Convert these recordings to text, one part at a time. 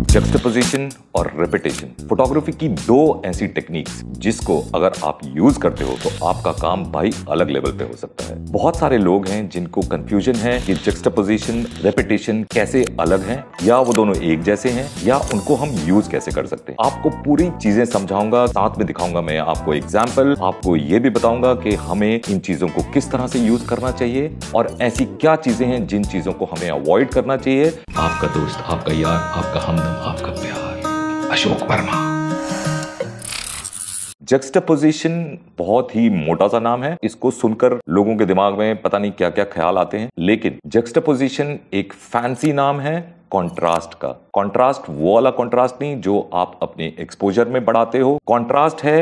जक्सटापोजिशन और repetition photography की दो ऐसी टेक्निक्स जिसको अगर आप यूज करते हो तो आपका काम भाई अलग लेवल पे हो सकता है। बहुत सारे लोग हैं जिनको कंफ्यूजन है कि जक्सटापोजिशन रेपिटेशन कैसे अलग हैं, या वो दोनों एक जैसे हैं, या उनको हम यूज कैसे कर सकते हैं। आपको पूरी चीजें समझाऊंगा, साथ में दिखाऊंगा मैं आपको एग्जाम्पल, आपको ये भी बताऊंगा कि हमें इन चीजों को किस तरह से यूज करना चाहिए और ऐसी क्या चीजें हैं जिन चीजों को हमें अवॉइड करना चाहिए। आपका दोस्त, आपका यार, आपका हमदम, आपका प्यार, अशोक वर्मा। जक्सटापोजिशन बहुत ही मोटा सा नाम है, इसको सुनकर लोगों के दिमाग में पता नहीं क्या क्या ख्याल आते हैं, लेकिन जक्सटापोजिशन एक फैंसी नाम है कॉन्ट्रास्ट का। कॉन्ट्रास्ट वो वाला कॉन्ट्रास्ट नहीं जो आप अपने एक्सपोजर में बढ़ाते हो। कॉन्ट्रास्ट है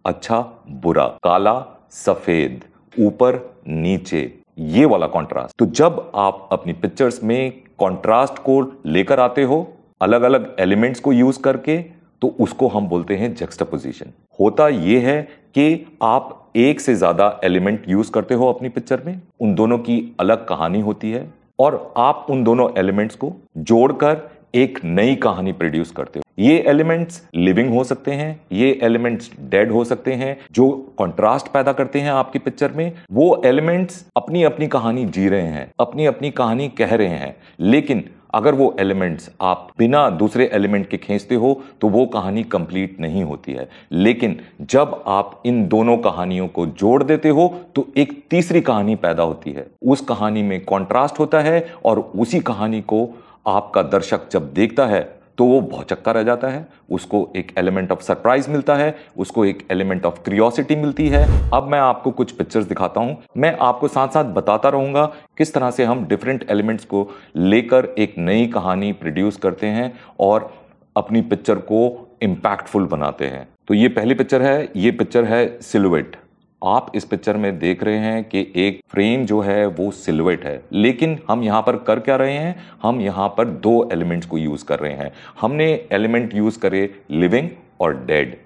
अच्छा बुरा, काला सफेद, ऊपर नीचे, ये वाला कॉन्ट्रास्ट। तो जब आप अपनी पिक्चर्स में कॉन्ट्रास्ट को लेकर आते हो अलग अलग एलिमेंट्स को यूज करके, तो उसको हम बोलते हैं जक्सटापोजिशन। होता यह है कि आप एक से ज्यादा एलिमेंट यूज करते हो अपनी पिक्चर में, उन दोनों की अलग कहानी होती है और आप उन दोनों एलिमेंट्स को जोड़कर एक नई कहानी प्रोड्यूस करते हो। ये एलिमेंट्स लिविंग हो सकते हैं, ये एलिमेंट्स डेड हो सकते हैं। जो कंट्रास्ट पैदा करते हैं आपकी पिक्चर में, वो एलिमेंट्स अपनी अपनी कहानी जी रहे हैं, अपनी अपनी कहानी कह रहे हैं, लेकिन अगर वो एलिमेंट्स आप बिना दूसरे एलिमेंट के खींचते हो तो वो कहानी कंप्लीट नहीं होती है। लेकिन जब आप इन दोनों कहानियों को जोड़ देते हो तो एक तीसरी कहानी पैदा होती है। उस कहानी में कॉन्ट्रास्ट होता है और उसी कहानी को आपका दर्शक जब देखता है तो वो भौचक्का रह जाता है, उसको एक एलिमेंट ऑफ सरप्राइज मिलता है, उसको एक एलिमेंट ऑफ क्यूरियोसिटी मिलती है। अब मैं आपको कुछ पिक्चर्स दिखाता हूं, मैं आपको साथ साथ बताता रहूंगा किस तरह से हम डिफरेंट एलिमेंट्स को लेकर एक नई कहानी प्रोड्यूस करते हैं और अपनी पिक्चर को इंपैक्टफुल बनाते हैं। तो ये पहली पिक्चर है, ये पिक्चर है सिलुएट। आप इस पिक्चर में देख रहे हैं कि एक फ्रेम जो है वो सिलुएट है, लेकिन हम यहां पर कर क्या रहे हैं, हम यहां पर दो एलिमेंट्स को यूज कर रहे हैं। हमने एलिमेंट यूज करे लिविंग और डेड।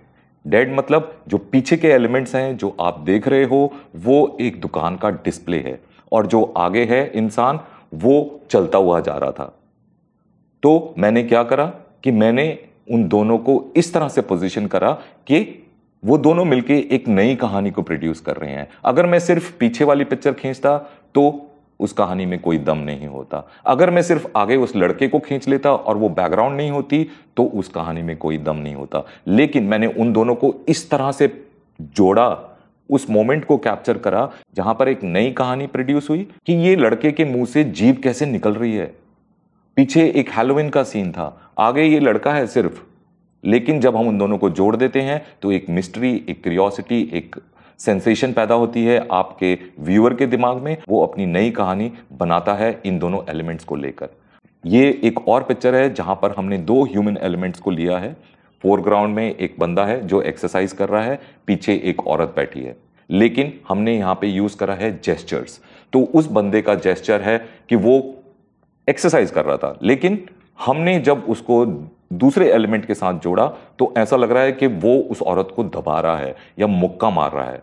डेड मतलब जो पीछे के एलिमेंट्स हैं जो आप देख रहे हो वो एक दुकान का डिस्प्ले है, और जो आगे है इंसान वो चलता हुआ जा रहा था। तो मैंने क्या करा कि मैंने उन दोनों को इस तरह से पोजीशन करा कि वो दोनों मिलके एक नई कहानी को प्रोड्यूस कर रहे हैं। अगर मैं सिर्फ पीछे वाली पिक्चर खींचता तो उस कहानी में कोई दम नहीं होता। अगर मैं सिर्फ आगे उस लड़के को खींच लेता और वो बैकग्राउंड नहीं होती तो उस कहानी में कोई दम नहीं होता। लेकिन मैंने उन दोनों को इस तरह से जोड़ा, उस मोमेंट को कैप्चर करा जहां पर एक नई कहानी प्रोड्यूस हुई कि ये लड़के के मुंह से जीभ कैसे निकल रही है। पीछे एक हैलोवीन का सीन था, आगे ये लड़का है सिर्फ, लेकिन जब हम उन दोनों को जोड़ देते हैं तो एक मिस्ट्री, एक क्यूरियोसिटी, एक सेंसेशन पैदा होती है आपके व्यूअर के दिमाग में। वो अपनी नई कहानी बनाता है इन दोनों एलिमेंट्स को लेकर। ये एक और पिक्चर है जहां पर हमने दो ह्यूमन एलिमेंट्स को लिया है। फोरग्राउंड में एक बंदा है जो एक्सरसाइज कर रहा है, पीछे एक औरत बैठी है, लेकिन हमने यहाँ पे यूज करा है जेस्चर्स। तो उस बंदे का जेस्चर है कि वो एक्सरसाइज कर रहा था, लेकिन हमने जब उसको दूसरे एलिमेंट के साथ जोड़ा तो ऐसा लग रहा है कि वो उस औरत को दबा रहा है या मुक्का मार रहा है,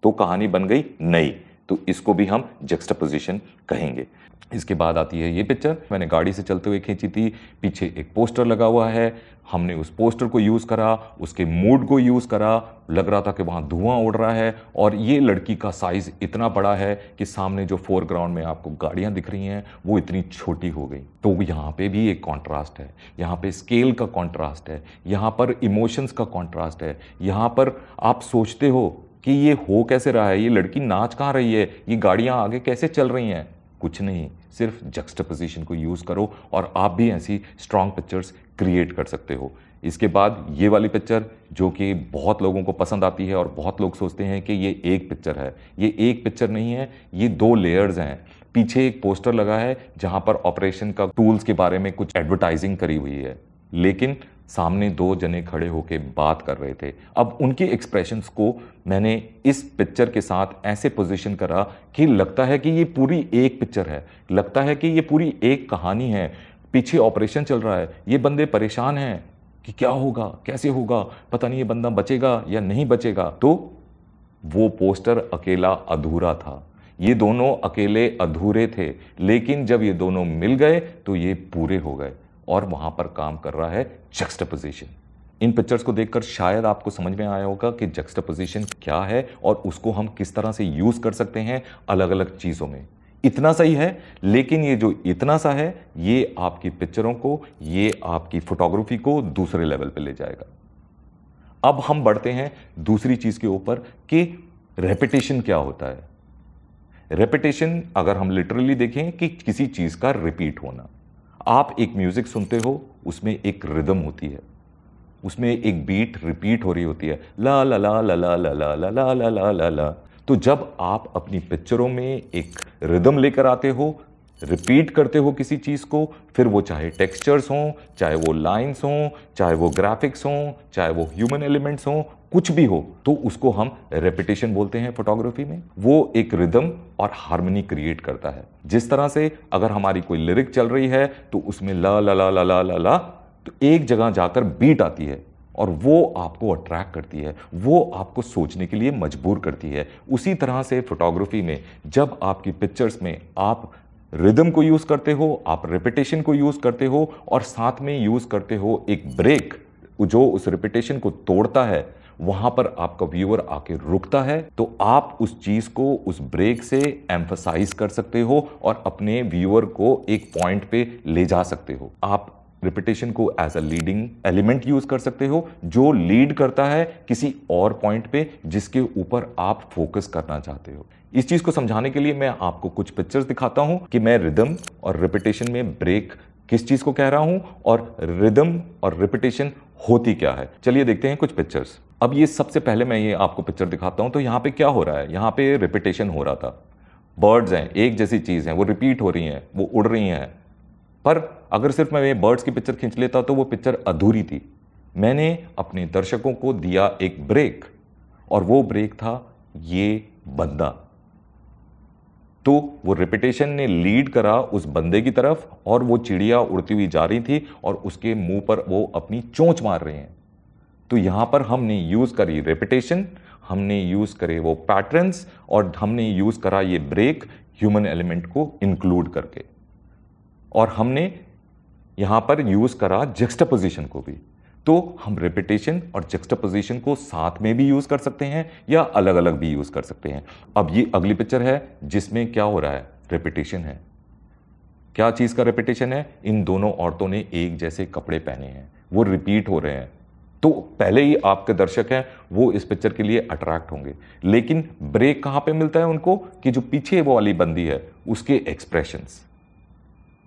तो कहानी बन गई नई। तो इसको भी हम जक्सटापोजिशन कहेंगे। इसके बाद आती है ये पिक्चर, मैंने गाड़ी से चलते हुए खींची थी, पीछे एक पोस्टर लगा हुआ है, हमने उस पोस्टर को यूज करा, उसके मूड को यूज करा, लग रहा था कि वहां धुआं उड़ रहा है, और ये लड़की का साइज इतना बड़ा है कि सामने जो फोरग्राउंड में आपको गाड़ियां दिख रही हैं वो इतनी छोटी हो गई। तो यहाँ पे भी एक कॉन्ट्रास्ट है, यहाँ पे स्केल का कॉन्ट्रास्ट है, यहाँ पर इमोशंस का कॉन्ट्रास्ट है। यहाँ पर आप सोचते हो कि ये हो कैसे रहा है, ये लड़की नाच कहाँ रही है, ये गाड़ियां आगे कैसे चल रही हैं। कुछ नहीं, सिर्फ जक्सटापोजिशन को यूज करो और आप भी ऐसी स्ट्रॉन्ग पिक्चर्स क्रिएट कर सकते हो। इसके बाद ये वाली पिक्चर जो कि बहुत लोगों को पसंद आती है और बहुत लोग सोचते हैं कि ये एक पिक्चर है। ये एक पिक्चर नहीं है, ये दो लेयर्स हैं। पीछे एक पोस्टर लगा है जहां पर ऑपरेशन का टूल्स के बारे में कुछ एडवर्टाइजिंग करी हुई है, लेकिन सामने दो जने खड़े होकर बात कर रहे थे। अब उनके एक्सप्रेशंस को मैंने इस पिक्चर के साथ ऐसे पोजीशन करा कि लगता है कि ये पूरी एक पिक्चर है, लगता है कि ये पूरी एक कहानी है। पीछे ऑपरेशन चल रहा है, ये बंदे परेशान हैं कि क्या होगा, कैसे होगा, पता नहीं ये बंदा बचेगा या नहीं बचेगा। तो वो पोस्टर अकेला अधूरा था, ये दोनों अकेले अधूरे थे, लेकिन जब ये दोनों मिल गए तो ये पूरे हो गए। और वहां पर काम कर रहा है जक्सटापोजिशन। इन पिक्चर्स को देखकर शायद आपको समझ में आया होगा कि जक्सटापोजिशन क्या है और उसको हम किस तरह से यूज कर सकते हैं अलग अलग चीजों में। इतना सही है, लेकिन ये जो इतना सा है ये आपकी पिक्चरों को, ये आपकी फोटोग्राफी को दूसरे लेवल पे ले जाएगा। अब हम बढ़ते हैं दूसरी चीज के ऊपर कि रेपिटेशन क्या होता है। रेपिटेशन अगर हम लिटरली देखें कि किसी चीज का रिपीट होना। आप एक म्यूजिक सुनते हो, उसमें एक रिदम होती है, उसमें एक बीट रिपीट हो रही होती है, ला ला ला ला ला ला ला ला ला ला ला ला ला। तो जब आप अपनी पिक्चरों में एक रिदम लेकर आते हो, रिपीट करते हो किसी चीज को, फिर वो चाहे टेक्सचर्स हों, चाहे वो लाइंस हों, चाहे वो ग्राफिक्स हों, चाहे वो ह्यूमन एलिमेंट्स हों, कुछ भी हो, तो उसको हम रेपिटेशन बोलते हैं फोटोग्राफी में। वो एक रिदम और हार्मनी क्रिएट करता है। जिस तरह से अगर हमारी कोई लिरिक चल रही है तो उसमें ला ला ला ला ला ला ला, तो एक जगह जाकर बीट आती है और वो आपको अट्रैक्ट करती है, वो आपको सोचने के लिए मजबूर करती है। उसी तरह से फोटोग्राफी में जब आपकी पिक्चर्स में आप रिदम को यूज करते हो, आप रेपिटेशन को यूज करते हो और साथ में यूज करते हो एक ब्रेक जो उस रेपिटेशन को तोड़ता है, वहां पर आपका व्यूअर आके रुकता है, तो आप उस चीज को उस ब्रेक से एम्फसाइज कर सकते हो और अपने व्यूअर को एक पॉइंट पे ले जा सकते हो। आप रिपीटेशन को as a leading element use कर सकते हो जो लीड करता है किसी और पॉइंट पे जिसके ऊपर आप फोकस करना चाहते हो। इस चीज को समझाने के लिए मैं आपको कुछ पिक्चर्स दिखाता हूं कि मैं रिदम और रिपीटेशन में ब्रेक किस चीज को कह रहा हूं और रिदम और रिपीटेशन होती क्या है। चलिए देखते हैं कुछ पिक्चर्स। अब ये सबसे पहले मैं ये आपको पिक्चर दिखाता हूं। तो यहां पे क्या हो रहा है, यहां पे रिपीटेशन हो रहा था। बर्ड्स हैं, एक जैसी चीज है, वो रिपीट हो रही हैं, वो उड़ रही हैं। पर अगर सिर्फ मैं बर्ड्स की पिक्चर खींच लेता तो वो पिक्चर अधूरी थी। मैंने अपने दर्शकों को दिया एक ब्रेक और वो ब्रेक था ये बंदा। तो वो रिपीटेशन ने लीड करा उस बंदे की तरफ और वो चिड़िया उड़ती हुई जा रही थी और उसके मुंह पर वो अपनी चोंच मार रहे हैं। तो यहां पर हमने यूज करी रिपीटेशन, हमने यूज करे वो पैटर्न्स और हमने यूज करा ये ब्रेक ह्यूमन एलिमेंट को इंक्लूड करके, और हमने यहां पर यूज करा जक्सटापोजिशन को भी। तो हम रिपीटेशन और जक्सटापोजिशन को साथ में भी यूज कर सकते हैं या अलग अलग भी यूज कर सकते हैं। अब ये अगली पिक्चर है जिसमें क्या हो रहा है, रिपीटेशन है। क्या चीज का रिपीटेशन है, इन दोनों औरतों ने एक जैसे कपड़े पहने हैं, वो रिपीट हो रहे हैं। तो पहले ही आपके दर्शक हैं वो इस पिक्चर के लिए अट्रैक्ट होंगे, लेकिन ब्रेक कहां पे मिलता है उनको कि जो पीछे वो वाली बंदी है उसके एक्सप्रेशंस,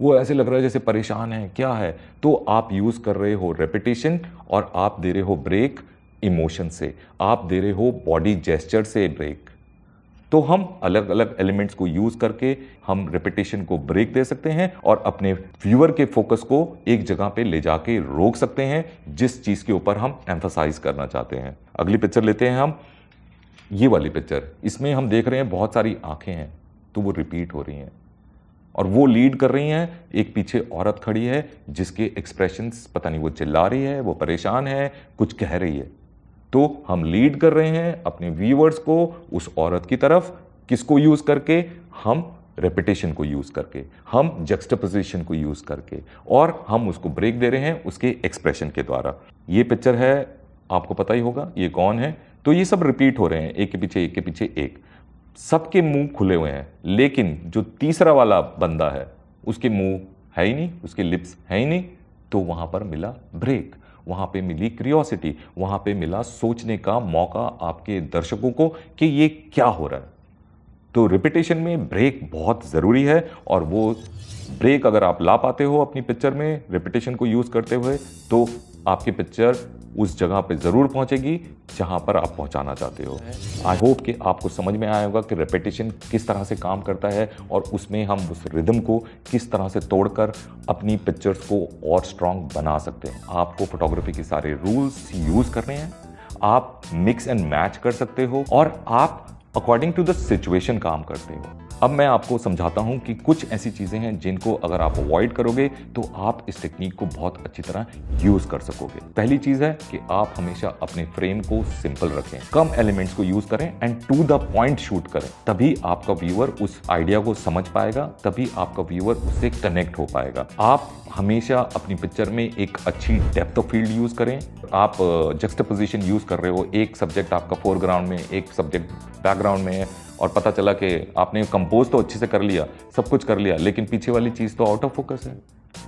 वो ऐसे लग रहा है जैसे परेशान है, क्या है। तो आप यूज कर रहे हो रेपिटेशन और आप दे रहे हो ब्रेक इमोशन से, आप दे रहे हो बॉडी जेस्चर से ब्रेक। तो हम अलग अलग एलिमेंट्स को यूज करके हम रेपिटेशन को ब्रेक दे सकते हैं और अपने व्यूअर के फोकस को एक जगह पे ले जाके रोक सकते हैं जिस चीज के ऊपर हम एम्फसाइज करना चाहते हैं। अगली पिक्चर लेते हैं हम, ये वाली पिक्चर। इसमें हम देख रहे हैं बहुत सारी आंखें हैं, तो वो रिपीट हो रही हैं और वो लीड कर रही हैं। एक पीछे औरत खड़ी है जिसके एक्सप्रेशंस पता नहीं, वो चिल्ला रही है, वो परेशान है, कुछ कह रही है। तो हम लीड कर रहे हैं अपने व्यूअर्स को उस औरत की तरफ, किसको यूज करके, हम रेपिटेशन को यूज करके, हम जक्सटापोजिशन को यूज करके, और हम उसको ब्रेक दे रहे हैं उसके एक्सप्रेशन के द्वारा। ये पिक्चर है, आपको पता ही होगा ये कौन है। तो ये सब रिपीट हो रहे हैं, एक के पीछे एक के पीछे एक, सबके मुंह खुले हुए हैं, लेकिन जो तीसरा वाला बंदा है उसके मुंह है ही नहीं, उसके लिप्स है ही नहीं। तो वहां पर मिला ब्रेक, वहां पे मिली क्यूरियोसिटी, वहां पे मिला सोचने का मौका आपके दर्शकों को कि ये क्या हो रहा है। तो रिपीटेशन में ब्रेक बहुत जरूरी है, और वो ब्रेक अगर आप ला पाते हो अपनी पिक्चर में रिपीटेशन को यूज करते हुए, तो आपकी पिक्चर उस जगह पे जरूर पहुंचेगी जहां पर आप पहुंचाना चाहते हो। आई होप कि आपको समझ में आया होगा कि रेपिटेशन किस तरह से काम करता है और उसमें हम उस रिदम को किस तरह से तोड़कर अपनी पिक्चर्स को और स्ट्रांग बना सकते हैं। आपको फोटोग्राफी के सारे रूल्स यूज करने हैं, आप मिक्स एंड मैच कर सकते हो और आप अकॉर्डिंग टू द सिचुएशन काम करते हो। अब मैं आपको समझाता हूं कि कुछ ऐसी चीजें हैं जिनको अगर आप अवॉइड करोगे तो आप इस टेक्निक को बहुत अच्छी तरह यूज कर सकोगे। पहली चीज है कि आप हमेशा अपने फ्रेम को सिंपल रखें, कम एलिमेंट्स को यूज करें and to the point shoot करें। तभी आपका व्यूअर उस आइडिया को समझ पाएगा, तभी आपका व्यूअर उससे कनेक्ट हो पाएगा। आप हमेशा अपनी पिक्चर में एक अच्छी डेप्थ ऑफ फील्ड यूज करें। आप जक्सटापोजिशन यूज कर रहे हो, एक सब्जेक्ट आपका फोरग्राउंड में, एक सब्जेक्ट बैकग्राउंड में है और पता चला कि आपने कंपोज तो अच्छे से कर लिया, सब कुछ कर लिया, लेकिन पीछे वाली चीज तो आउट ऑफ फोकस है,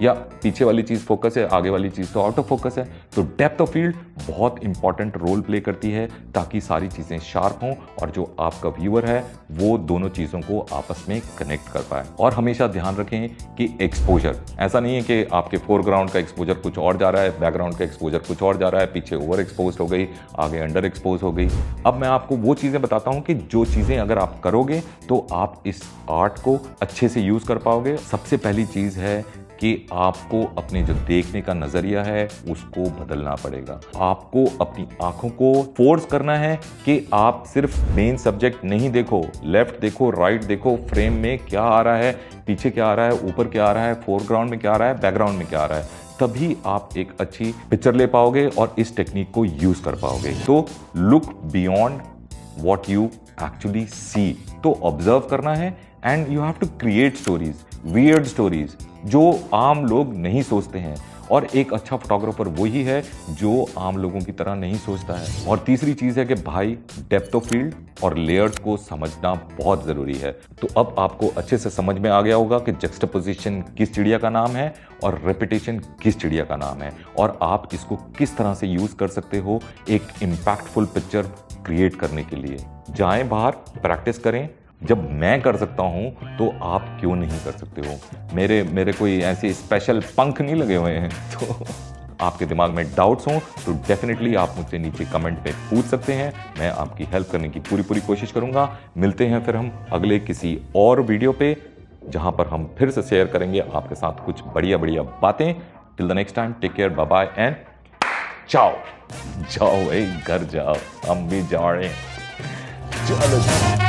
या पीछे वाली चीज फोकस है, आगे वाली चीज तो आउट ऑफ फोकस है। तो डेप्थ ऑफ फील्ड बहुत इंपॉर्टेंट रोल प्ले करती है ताकि सारी चीजें शार्प हों और जो आपका व्यूअर है वो दोनों चीजों को आपस में कनेक्ट कर पाए। और हमेशा ध्यान रखें कि एक्सपोजर, ऐसा नहीं है कि आपके फोरग्राउंड का एक्सपोजर कुछ और जा रहा है, बैकग्राउंड का एक्सपोजर कुछ और जा रहा है, पीछे ओवर एक्सपोज हो गई, आगे अंडर एक्सपोज हो गई। अब मैं आपको वो चीजें बताता हूं कि जो चीजें अगर आप करोगे तो आप इस आर्ट को अच्छे से यूज कर पाओगे। सबसे पहली चीज है कि आपको अपने जो देखने का नजरिया है उसको बदलना पड़ेगा। आपको अपनी आंखों को फोर्स करना है कि आप सिर्फ मेन सब्जेक्ट नहीं देखो, लेफ्ट देखो, राइट देखो, फ्रेम में क्या आ रहा है, पीछे क्या आ रहा है, ऊपर क्या आ रहा है, फोरग्राउंड में क्या आ रहा है, बैकग्राउंड में क्या आ रहा है। तभी आप एक अच्छी पिक्चर ले पाओगे और इस टेक्निक को यूज कर पाओगे। तो look beyond what you actually see, तो ऑब्जर्व करना है and you have to create stories, weird stories जो आम लोग नहीं सोचते हैं। और एक अच्छा फोटोग्राफर वही है जो आम लोगों की तरह नहीं सोचता है। और तीसरी चीज है कि भाई डेप्थ ऑफ फील्ड और लेयर्स को समझना बहुत जरूरी है। तो अब आपको अच्छे से समझ में आ गया होगा कि जक्सटापोजिशन किस चिड़िया का नाम है और रेपिटेशन किस चिड़िया का नाम है, और आप इसको किस तरह से यूज कर सकते हो एक इम्पैक्टफुल पिक्चर क्रिएट करने के लिए। जाएं बाहर, प्रैक्टिस करें। जब मैं कर सकता हूं तो आप क्यों नहीं कर सकते हो? मेरे कोई ऐसे स्पेशल पंख नहीं लगे हुए हैं। तो आपके दिमाग में डाउट्स हों तो डेफिनेटली आप मुझसे नीचे कमेंट पे पूछ सकते हैं। मैं आपकी हेल्प करने की पूरी कोशिश करूंगा। मिलते हैं फिर हम अगले किसी और वीडियो पे, जहां पर हम फिर से शेयर करेंगे आपके साथ कुछ बढ़िया बातें। Till the next time, take care, bye bye and जाओ भाई, घर जाओ, हम भी जा रहे हैं। चलो।